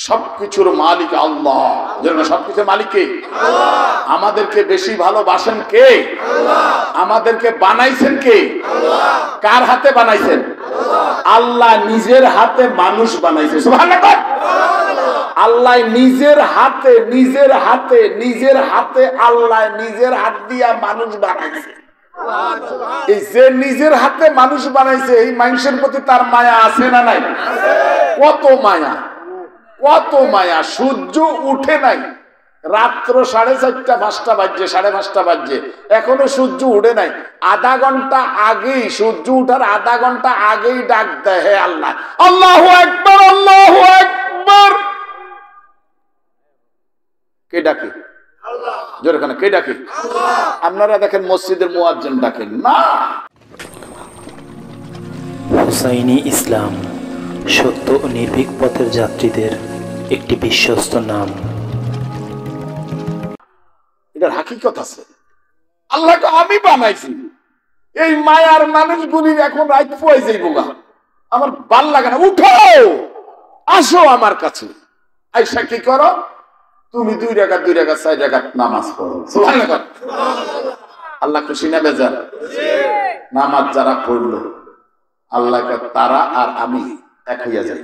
সবকিছুর মালিক আল্লাহ। সবকিছুর মালিক কে? আমাদেরকে বেশি ভালোবাসেন কে? আমাদেরকে বানাইছেন কে? কার হাতে বানাইছেন? আল্লাহ নিজের হাতে মানুষ বানাইছে। সুবহানাল্লাহ। আল্লাহ নিজের হাতে আল্লাহ নিজের হাত দিয়া মানুষ বানাইছে। এই যে নিজের হাতে মানুষ বানাইছে এই মানুষের প্রতি তার মায়া আছে না নাই? কত মায়া, কত মায়া। সূর্য উঠে নাই, রাত্র 4:30 বাজছে, 5:30 বাজছে, এখনো সূর্য উঠে নাই। আধা ঘন্টা আগেই, সূর্য উঠার আধা ঘন্টা আগেই ডাক দেয়, হে আল্লাহ, আল্লাহু আকবার, আল্লাহু আকবার। কে ডাকে? জোরে কেন? কে ডাকে? আপনারা দেখেন মসজিদের মুয়াজ্জিন ডাকেন না। হুসাইনি ইসলাম, সত্য ও নির্ভীক পথের যাত্রীদের একটি বিশ্বস্ত নাম। এটার হাকিকত আছে। আল্লাহকে আমি বানাইছি, এই মায়ার মানুষগুলি এখন রাত পোয়াই যাইব গা, আমার ভাল লাগে না। উঠো, আসো আমার কাছে। আইসা কি করো? তুমি 2 রাকাত 4 রাকাত নামাজ পড়ো। সুবহানাল্লাহ। আল্লাহ খুশি না বেজার? নামাজ যারা পড়লো আল্লাহকে তারা আর আমি এক হইয়া যাই।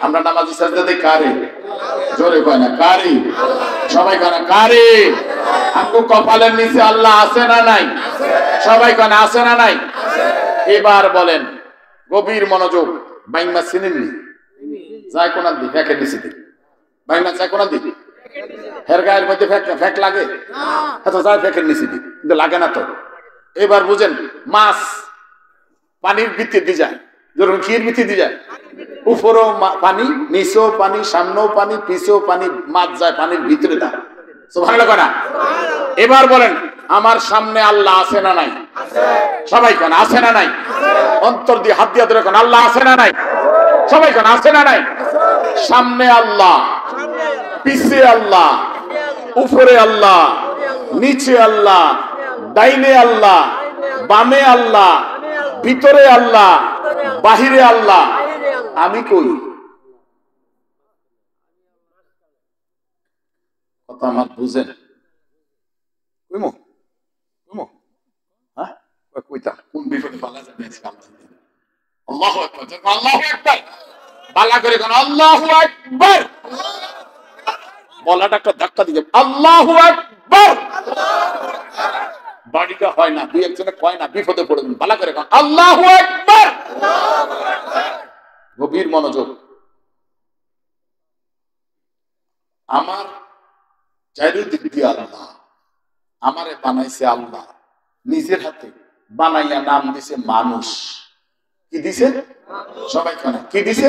আমরা নামাজি সাজদাতে কারে? জোরে কয় না কারে? সবাই কয় না কারে? আমগো কপালের নিচে আল্লাহ আছে না নাই? সবাই কয় না আছে না নাই? এবার বলেন, গভীর মনোযোগ। বাইমা চিনেননি? যায় কোন দিক? ফেকের নিচে দিক। বাইমা যায় কোন দিক? হের গায়ের মধ্যে ফেক লাগে? এত যায় ফেকের নিচে দিক, কিন্তু লাগে না তো। এবার বুঝেন, মাছ পানির ভিতরে দিয়ে যায়, যেরকম ক্ষীর ভিতরে দিয়ে যায়, উপরেও পানি, নিচেও পানি, সামনেও পানি, পিছেও পানি, মাছ যায় পানির ভিতরে। দেয় সুবহানাল্লাহ না? এবার বলেন, আমার সামনে আল্লাহ আছে না নাই? সবাই কোন আছে না নাই? অন্তর দিয়ে হাত দিয়ে ধরে কোন আল্লাহ আছে না নাই? সবাই কোন আছে না নাই? সামনে আল্লাহ, পিছে আল্লাহ, উপরে আল্লাহ, নিচে আল্লাহ, ডাইনে আল্লাহ, বামে আল্লাহ, ভিতরে আল্লাহ, বাহিরে আল্লাহ। আমি কই? কথা আমার বুঝেন? কইমো কইমো হ্যাঁ কইতা কোন বিপদে পালা যাবে? আল্লাহু আকবার, আল্লাহু আকবার। বালা করে কোন আল্লাহু আকবার। বলাটা একটা ধাক্কা দিয়ে আল্লাহু আকবার। বাড়িটা হয় না, 2-1 কয় না, বিপদে পড়বেন। বালা করে কোন আল্লাহু আকবার। গভীর মনোযোগ। আমার চারিদিক দিয়ে আল্লাহ, আমারে বানাইছে আল্লাহ নিজের হাতে, বানাইয়া নাম দিছে মানুষ। কি দিছে? সবাই কেন কি দিছে?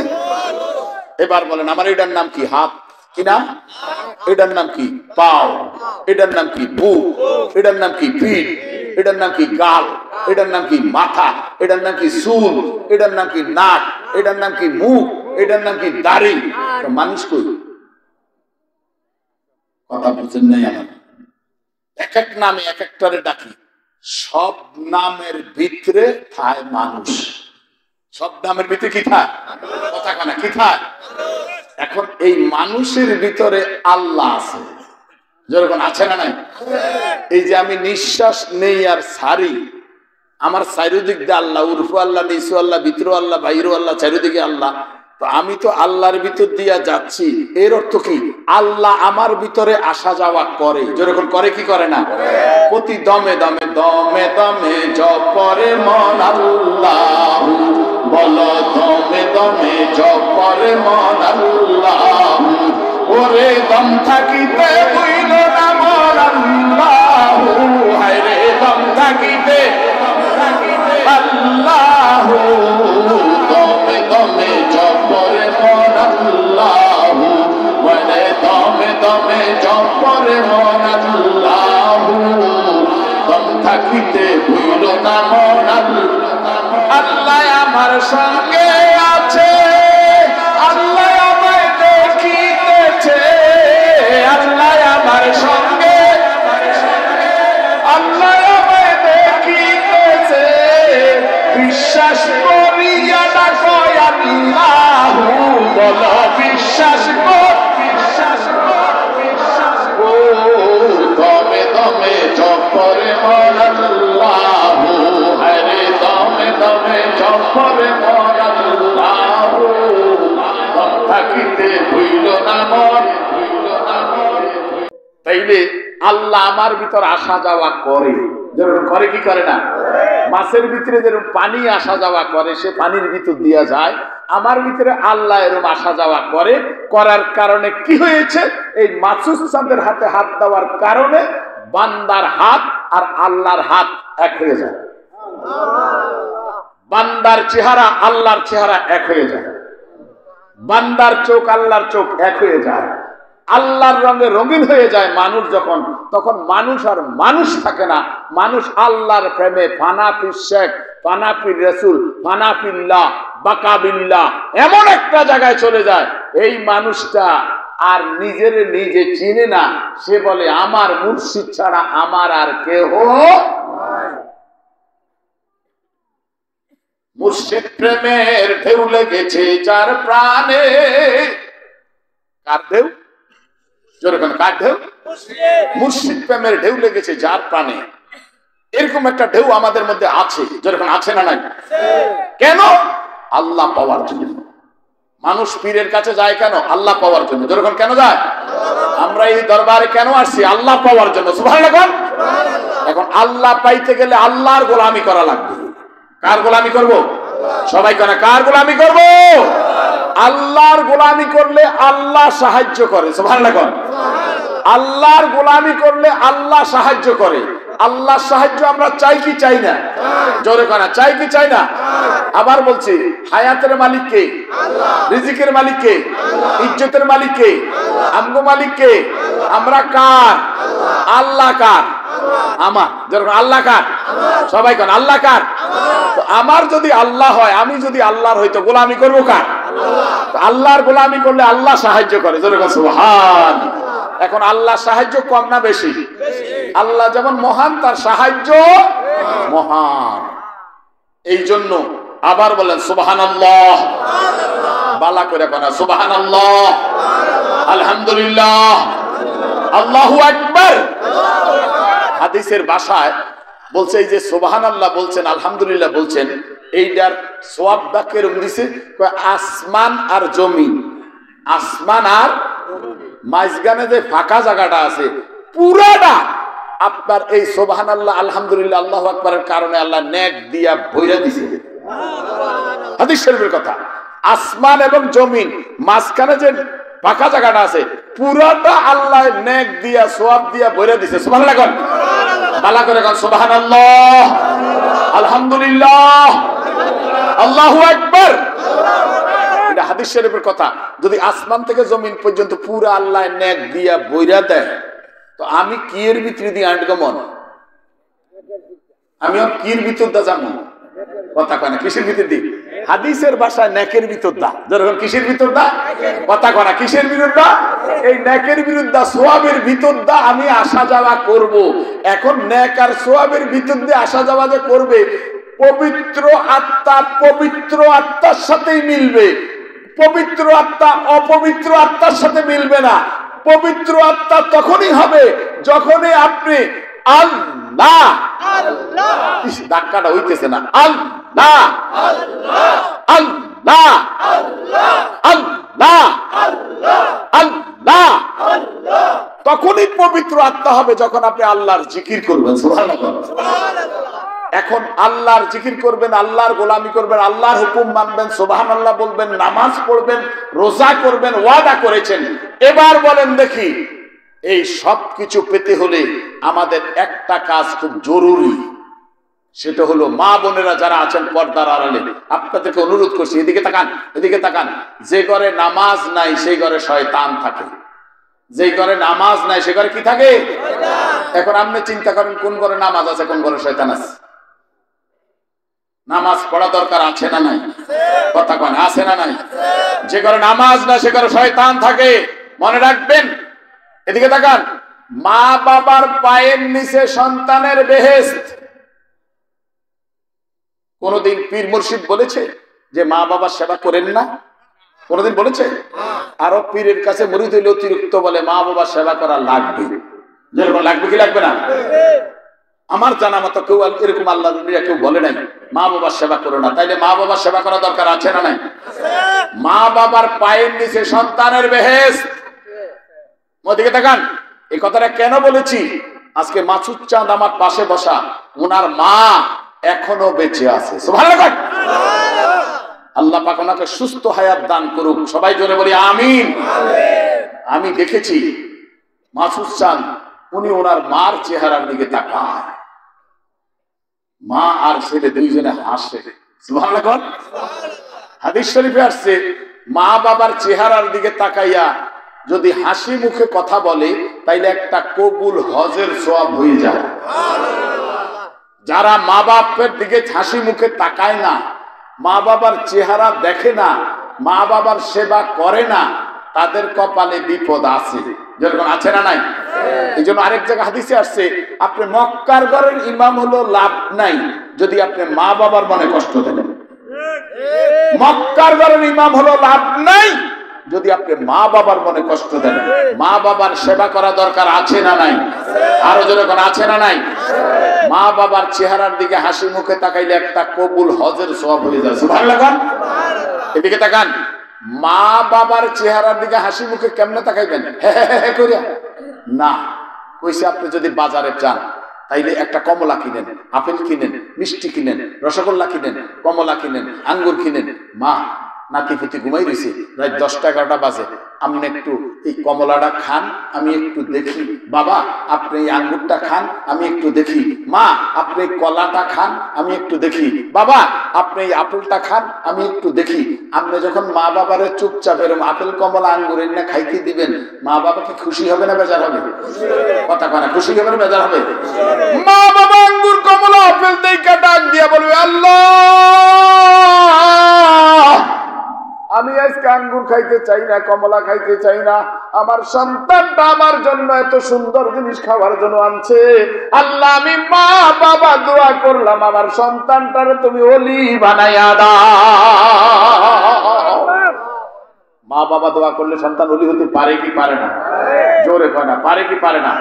এবার বলেন, আমার এটার নাম কি? হাত। কি নাম? এটার নাম কি? পাও। এটার নাম কি? বুক। এটার নাম কি? পিঠ। এটার নাম কি? গাল। এটার নাম কি? মাথা। এটার নাম কি? চুল। এটার নাম কি? নাক। এটার নাম কি? মুখ। এটার নাম কি? দাড়ি। মানুষ কই? কথা বুঝেন নাই আমার? এক এক নামে এক একটারে ডাকি, সব নামের ভিতরে থায় মানুষ। সব নামের ভিতরে কি থায়? কথা কানা কি থায়? এখন এই মানুষের ভিতরে আল্লাহ আছে। যেরকম আছে না নাই? এই যে আমি নিঃশ্বাস নেই আর ছাড়ি, আমার চারিদিক দিয়ে আল্লাহ, উর্ফু আল্লাহ, নিচু আল্লাহ, ভিতর আল্লাহ, বাইরে আল্লাহ, চারিদিকে আল্লাহ। তো আমি তো আল্লাহর ভিতর দিয়া যাচ্ছি, এর অর্থ কি? আল্লাহ আমার ভিতরে আসা যাওয়া করে। যেরকম করে কি করে না? প্রতি দমে দমে দমে দমে জপরে মন আল্লাহ, বলো দমে দমে জপরে মন আল্লাহ। ওরে দম থাকিতে বুইল না মন আল্লাহ, হায়রে দম থাকিতে আল্লাহ, দমে দমে জপরে মন আল্লাহ, ওরে দমে দমে জপরে মন আল্লাহ, দম থাকিতে বুইল না মন আল্লাহ। আল্লাহ আমার সঙ্গে আছে, আল্লাহ আমায় দেখিতেছে, আল্লাহ আমার সঙ্গে, আল্লাহ আমায় দেখিতেছে। বিশ্বাস করিয়া ডাকো আল্লাহু, বলো বিশ্বাস কর, বিশ্বাস কর, বিশ্বাস কর, দমে দমে জপ করে মন আল্লাহু, আরে দমে দমে জপ করে মন আল্লাহু, থাকিতে হইল না মন, হইল না মন। তাইলে আল্লাহ আমার ভিতর আসা যাওয়া করে, যেরকম করে কি করে না? মাছের ভিতরে যেরকম পানি আসা যাওয়া করে, সে পানির ভিতর দিয়া যায়, আমার ভিতরে আল্লাহ এরকম আসা যাওয়া করে। করার কারণে কি হয়েছে? এই মাসুদ চাঁদের হাতে হাত দেওয়ার কারণে বান্দার হাত আর আল্লাহর হাত এক হয়ে যায়, বান্দার চেহারা আল্লাহর চেহারা এক হয়ে যায়, বান্দার চোখ আল্লাহর চোখ এক হয়ে যায়, আল্লাহর রঙে রঙিন হয়ে যায় মানুষ যখন, তখন মানুষ আর মানুষ থাকে না, মানুষ আল্লাহর প্রেমে ফানাফি শেখ, ফানাফি রসুল, ফানাফিল্লাহ, বাকাবিল্লাহ এমন একটা জায়গায় চলে যায়, এই মানুষটা আর নিজের নিজে চিনে না, সে বলে আমার মুর্শিদ ছাড়া আমার আর কেহ। মুর্শিদ প্রেমের ঢেউ লেগেছে যার প্রাণে, কার ঢেউ? কার ঢেউ? মুর্শিদ প্রেমের ঢেউ লেগেছে যার প্রাণে। এরকম একটা ঢেউ আমাদের মধ্যে আছে, যেরকম আছে না নাই? কেন? আল্লাহ পাওয়ার জন্য। মানুষ পীরের কাছে যায় কেন? আল্লাহ পাওয়ার জন্য। যেরকম কেন যায়? আমরা এই দরবারে কেন আসছি? আল্লাহ পাওয়ার জন্য। সুবহানাল্লাহ। এখন আল্লাহ পাইতে গেলে আল্লাহর গোলামি করা লাগবে। কার গোলামি করব? সবাই কেন কার গোলামি করব? আল্লাহর গোলামি করলে আল্লাহ সাহায্য করে। সুবহানাল্লাহ। আল্লাহর গোলামি করলে আল্লাহ সাহায্য করে। আল্লাহর সাহায্য আমরা চাই কি চাই না? জোরে কানা চাই কি চাই না? আবার বলছি, হায়াতের মালিক কে? রিজিকের মালিক কে? ইজ্জতের মালিক কে? আমগো মালিক কে? আমরা কার? আল্লাহ কার? আমার। যেরকম আল্লাহ কার? সবাই কেন আল্লাহ কার? আমার যদি আল্লাহ হয়, আমি যদি আল্লাহর হইতো গোলামি করবো কার? আল্লাহর গোলামি করলে আল্লাহ সাহায্য করে। যেরকম সুবহান। এখন আল্লাহ সাহায্য কম না বেশি? আল্লাহ যেমন মহান, তার সাহায্য মহান। এই জন্য আবার বলেন সুবহানাল্লাহ। বালা করে কোনা সুবহানাল্লাহ, আলহামদুলিল্লাহ, আল্লাহু আকবার। হাদিসের ভাষায় বলছে এই যে সুবহানাল্লাহ বলছেন, আলহামদুলিল্লাহ বলছেন, এইটার সওয়াবটা কেরম দিছে? আসমান আর জমিন, আসমান আর মাঝখানে যে ফাঁকা জায়গাটা আছে পুরাটা আপনার এই সুবহানাল্লাহ, আলহামদুলিল্লাহ, আল্লাহু আকবারের কারণে আল্লাহ নেক দিয়া ভইরা দিছে। হাদিস শরীফের কথা। আসমান এবং জমিন মাঝখানে যে ফাঁকা জায়গাটা আছে পুরাটা আল্লাহ নেক দিয়া সওয়াব দিয়া ভইরা দিছে। সুবহানাল্লাহ। বালা করে কোন সুবহানাল্লাহ, আলহামদুলিল্লাহ, আল্লাহু আকবার। এটা হাদিস শরীফের কথা। যদি আসমান থেকে জমিন পর্যন্ত পুরা আল্লাহ নেক দিয়া বইরা দেয়, তো আমি কি এর ভিতরে দিয়ে আনগমন? আমিও কির ভিতর দা যাবো? কথা কয় না। কিসের ভিতর দিই? হাদিসের ভাষায় নেকের ভিতর দা। যেরকম কিসের ভিতর দা? কথা কয় না। কিসের বিরুদ্ধে? এই নেকের বিরুদ্ধে, সোয়াবের ভিতর দা আমি আসা যাওয়া করব। এখন নেক আর সোয়াবের ভিতর দিয়ে আসা যাওয়া যে করবে, পবিত্র আত্মা পবিত্র আত্মার সাথেই মিলবে। পবিত্র আত্মা অপবিত্র আত্মার সাথে মিলবে না। পবিত্র আত্মা তখনই হবে যখনই আপনি আল্লাহ, ধাক্কাটা হইতেছে না, আল্লাহ আল্লাহ আল্লাহ আল্লাহ, তখনই পবিত্র আত্মা হবে যখন আপনি আল্লাহর জিকির করবেন। সুবহানাল্লাহ। এখন আল্লাহর জিকির করবেন, আল্লাহর গোলামি করবেন, আল্লাহর হুকুম মানবেন, সুবহানাল্লাহ বলবেন, নামাজ পড়বেন, রোজা করবেন, ওয়াদা করেছেন। এবার বলেন দেখি, এই সব কিছু পেতে হলে আমাদের একটা কাজ খুব জরুরি, সেটা হলো মা বোনেরা যারা আছেন পর্দার আড়ালে, আপনাদেরকে অনুরোধ করছি, এদিকে তাকান, এদিকে তাকান। যে ঘরে নামাজ নাই সেই ঘরে শয়তান থাকে, যে ঘরে নামাজ নাই সে ঘরে কি থাকে? এখন আপনি চিন্তা করেন কোন ঘরে নামাজ আছে, কোন ঘরে শয়তান আছে? নামাজ পড়া দরকার আছে না নাই? কথা কন আছে না নাই? যে ঘরে নামাজ না সে ঘরে শয়তান থাকে। মনে রাখবেন, এদিকে তাকান। মা বাবার পায়ের নিচে সন্তানের বেহেশত। কোনদিন পীর মুর্শিদ বলেছে যে মা বাবার সেবা করেন না? কোনদিন বলেছে? আরো পীরের কাছে মুরিদ হইলে অতিরিক্ত বলে মা বাবার সেবা করা লাগবে। যেরকম লাগবে কি লাগবে না? আমার জানা মতো কেউ এরকম আল্লাহ কেউ বলে নাই মা বাবার সেবা করো না। তাইলে মা বাবার সেবা করা দরকার আছে না নাই? মা বাবার পায়ের নিচে সন্তানের বেহেশত। ওদিকে তাকান। এই কথাটা কেন বলেছি? আজকে মাসুদ চাঁদ আমার পাশে বসা, ওনার মা এখনো বেঁচে আছে। সুবহানাল্লাহ। আল্লাহ পাক ওনাকে সুস্থ হায়াত দান করুক। সবাই জোরে বলি আমিন। আমি দেখেছি মাসুদ চাঁদ উনি ওনার মার চেহারার দিকে তাকায়, মা আর ছেলে দুইজনে হাসে। সুবহানাল্লাহ। হাদিস শরীফে আসছে মা বাবার চেহারার দিকে তাকাইয়া যদি হাসি মুখে কথা বলে তাইলে একটা কবুল হজের সওয়াব হয়ে যায়। যারা মা বাপের দিকে হাসি মুখে তাকায় না, মা বাবার চেহারা দেখে না, মা বাবার সেবা করে না, তাদের কপালে বিপদ আছে। যেরকম আছে না নাই? এই জন্য আরেক জায়গায় হাদিসে আসছে আপনি মক্কার ঘরের ইমাম হলো লাভ নাই যদি আপনি মা বাবার মনে কষ্ট দেন। মক্কার ঘরের ইমাম হলো লাভ নাই যদি আপনি মা বাবার মনে কষ্ট দেন। মা বাবার সেবা করা দরকার আছে না নাই? আরো যেরকম আছে না নাই? মা বাবার চেহারার দিকে হাসি মুখে তাকাইলে একটা কবুল হজের সওয়াব হয়ে যায়। সুবহানাল্লাহ। এদিকে তাকান। মা বাবার চেহারার দিকে হাসি মুখে কেমনে তাকাইবেন? করিয়া না। কইছে আপনি যদি বাজারে যান তাইলে একটা কমলা কিনেন, আপেল কিনেন, মিষ্টি কিনেন, রসগোল্লা কিনেন, কমলা কিনেন, আঙ্গুর কিনেন। মা নাতি পুতি ঘুমাই রয়েছে, রাত 10টা 11টা বাজে, আপনি একটু এই কমলাটা খান, আমি একটু দেখি। বাবা আপনি এই আঙ্গুরটা খান, আমি একটু দেখি। মা আপনি কলাটা খান, আমি একটু দেখি। বাবা আপনি এই আপেলটা খান, আমি একটু দেখি। আপনি যখন মা বাবারে চুপচাপ এরকম আপেল কমলা আঙ্গুর এনে খাইতে দিবেন, মা বাবা কি খুশি হবে না বেজার হবে? কথা কয় না, খুশি হবে না বেজার হবে? মা বাবা আঙ্গুর কমলা আপেল দেখে ডাক দিয়া বলবে আল্লাহ আমি আজকে আঙ্গুর খাইতে চাই না, কমলা খাইতে চাই না, আমার সন্তানটা আমার জন্য এত সুন্দর জিনিস খাওয়ার জন্য আনছে। আল্লাহ আমি মা বাবা দোয়া করলাম আমার সন্তানটারে তুমি ওলি বানাইয়া দাও। মা বাবা দোয়া করলে সন্তান ওলি হতে পারে কি পারে না? জোরে কয় না, পারে কি পারে না?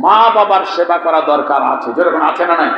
মা বাবার সেবা করা দরকার আছে। যেরকম আছে না নাই?